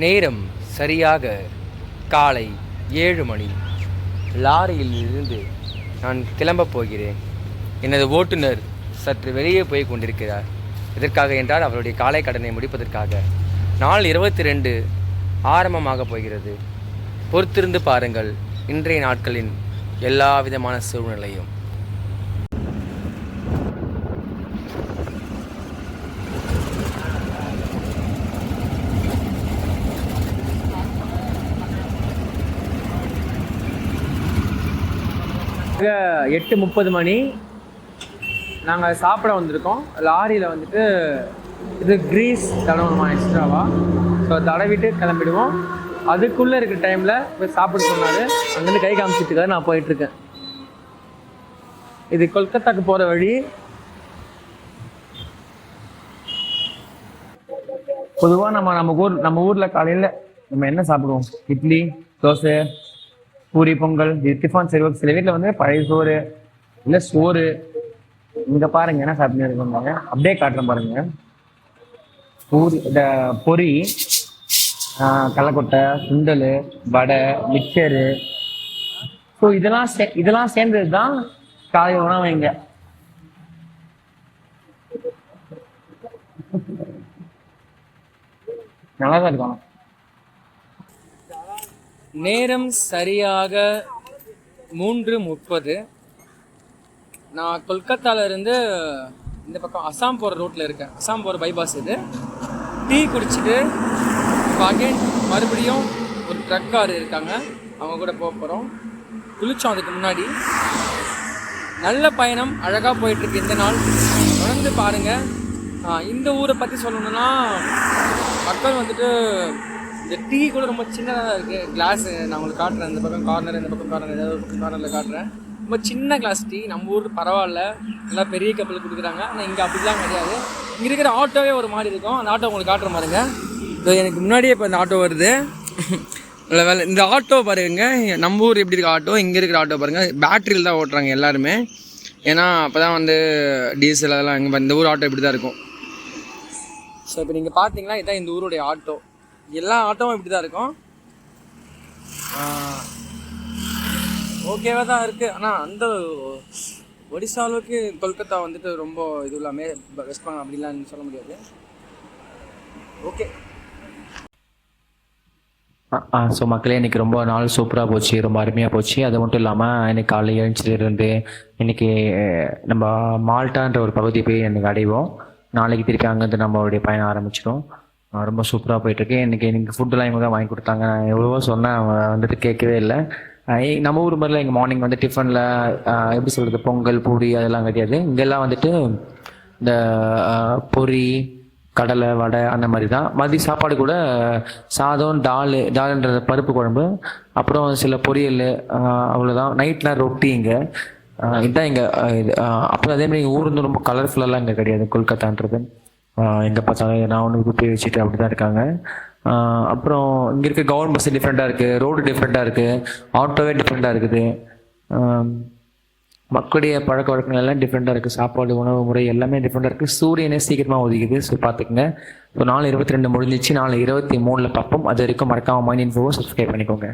நேரம் சரியாக காலை 7 மணி. லாரியில் இருந்து நான் கிளம்பப் போகிறேன். எனது ஓட்டுநர் சற்று வெளியே போய் கொண்டிருக்கிறார். எதற்காக என்றால் அவருடைய காலை கடனை முடிப்பதற்காக. நாள் 22 ஆரம்பமாக போகிறது. பொறுத்திருந்து பாருங்கள் இன்றைய நாட்களின் எல்லா விதமான சூழ்நிலையும். இங்கே 8:30 மணி. நாங்கள் சாப்பிட வந்திருக்கோம். லாரியில் வந்துட்டு இது க்ரீஸ் தடவணுமா எக்ஸ்ட்ராவா, ஸோ தடவிட்டு கிளம்பிடுவோம். அதுக்குள்ளே இருக்கிற டைமில் போய் சாப்பிட சொன்னார். அங்கேருந்து கை காமிச்சிட்டு நான் போயிட்டுருக்கேன். இது கொல்கத்தாக்கு போகிற வழி. பொதுவாக நம்ம ஊரில் காலையில் நம்ம என்ன சாப்பிடுவோம்? இட்லி, தோசை, பூரி, பொங்கல், டிஃபன். சரி, சில வீட்டில் வந்து பழைய சோறு இல்லை சோறு. இங்கே பாருங்க என்ன சாப்பிட்டு இருக்கோங்க. அப்படியே காட்டுறேன் பாருங்க. பூரி, இந்த பொரி, கடலக்கொட்டை, சுண்டல், வடை, மிக்சரு. ஸோ இதெல்லாம் சேர்ந்தது தான் காலை உணவு. இங்க நல்லா தான் இருக்கும். நேரம் சரியாக 3:30. நான் கொல்கத்தாவிலேருந்து இந்த பக்கம் அசாம் போகிற ரோட்டில் இருக்கேன். அசாம் போகிற பைபாஸ் இது. டீ குடிச்சிட்டு அகைன் மறுபடியும் ஒரு ட்ரக்கார் இருக்காங்க, அவங்க கூட போக போகிறோம். குளித்தோம் அதுக்கு முன்னாடி. நல்ல பயணம், அழகாக போயிட்டுருக்கு இந்த நாள். தொடர்ந்து பாருங்கள். இந்த ஊரை பற்றி சொல்லணுன்னா, மக்கள் வந்துட்டு இந்த டீ கூட ரொம்ப சின்னதாக தான் இருக்குது. கிளாஸு நான் உங்களுக்கு காட்டுறேன். இந்த பக்கம் கார்னர், இந்த பக்கம் கார்னர், ஏதாவது ஒரு பக்கம் கார்னரில் காட்டுறேன். ரொம்ப சின்ன கிளாஸ் டீ. நம்ம ஊர் பரவாயில்ல, நல்லா பெரிய கப்பல் கொடுக்குறாங்க. ஆனால் இங்கே அப்படிலாம் கிடையாது. இங்கே இருக்கிற ஆட்டோவே ஒரு மாதிரி இருக்கும். அந்த ஆட்டோ உங்களுக்கு காட்டுற மாதிரிங்க. இப்போ எனக்கு முன்னாடியே இப்போ இந்த ஆட்டோ வருது. இல்லை வேலை இந்த ஆட்டோ பாருங்க. நம்ம ஊர் எப்படி இருக்க ஆட்டோ, இங்கே இருக்கிற ஆட்டோ பாருங்கள். பேட்டரியில் தான் ஓட்டுறாங்க எல்லாருமே. ஏன்னா அப்போ தான் வந்து டீசல் அதெல்லாம் இங்கே இந்த ஊர் ஆட்டோ இப்படி தான் இருக்கும். ஸோ இப்போ நீங்கள் பார்த்தீங்கன்னா இதுதான் இந்த ஊருடைய ஆட்டோ. எல்லா ஆட்டோவும் இப்படி தான் இருக்கும். ஓகேவாக தான் இருக்குது. ஆனால் அந்த ஒடிசா அளவுக்கு கொல்கத்தா வந்துட்டு ரொம்ப இது இல்லாமே வெஸ்ட் பெங்கால் அப்படிலாம் சொல்ல முடியாது. ஓகே. ஸோ மக்களே, இன்றைக்கி ரொம்ப நாள் சூப்பராக போச்சு, ரொம்ப அருமையாக போச்சு. அது மட்டும் இல்லாமல் இன்றைக்கி காலையில் எழுந்திரிச்சிலேருந்து இன்றைக்கி நம்ம மால்ட்டான்ற ஒரு பகுதி போய் எனக்கு அடைவோம். நாளைக்கு திருப்பி அங்கேருந்து நம்மளுடைய பயணம் ஆரம்பிச்சிடும். ரொம்ப சூப்பராக போயிட்டுருக்கு. இன்றைக்கி ஃபுட்டெல்லாம் இவங்க தான் வாங்கி கொடுத்தாங்க. நான் எவ்வளவோ சொன்னேன், அவங்க வந்துட்டு கேட்கவே இல்லை. நம்ம ஊர் மாதிரிலாம் எங்கள் மார்னிங் வந்து டிஃபனில் எப்படி சொல்கிறது, பொங்கல், பூரி அதெல்லாம் கிடையாது. இங்கெல்லாம் வந்துட்டு இந்த பொரி, கடலை, வடை அந்த மாதிரி தான். மதிய சாப்பாடு கூட சாதம், டால்ன்ற பருப்பு குழம்பு, அப்புறம் சில பொரியல், அவ்வளோதான். நைட்டில் ரொட்டி. இங்கே இதுதான் இங்கே இது. அப்புறம் அதேமாதிரி எங்கள் ஊர் வந்து ரொம்ப கலர்ஃபுல்லெல்லாம் இங்கே கிடையாது. கொல்கத்தான்றது எங்கே பார்த்தாலும் நான் ஒன்று குப்பி வச்சுட்டு அப்படி தான் இருக்காங்க. அப்புறம் இங்கே இருக்க கவர்மெண்ட் பஸ் டிஃப்ரெண்ட்டாக இருக்குது, ரோடு டிஃப்ரெண்ட்டாக இருக்குது, ஆட்டோவே டிஃப்ரெண்ட்டாக இருக்குது. மக்களுடைய பழக்க வழக்கங்கள் எல்லாம் டிஃப்ரெண்ட்டாக இருக்குது. சாப்பாடு, உணவு முறை எல்லாமே டிஃப்ரெண்ட்டாக இருக்குது. சூரியனே சீக்கிரமாக ஒதுக்குது. ஸோ பார்த்துக்குங்க. ஸோ நாள் 22 முடிஞ்சிச்சு. நாள் 23 பார்ப்போம். அது வரைக்கும் மறக்காமல் மைண்ட் இன்ஃபோவை சப்ஸ்கிரைப் பண்ணிக்கோங்க.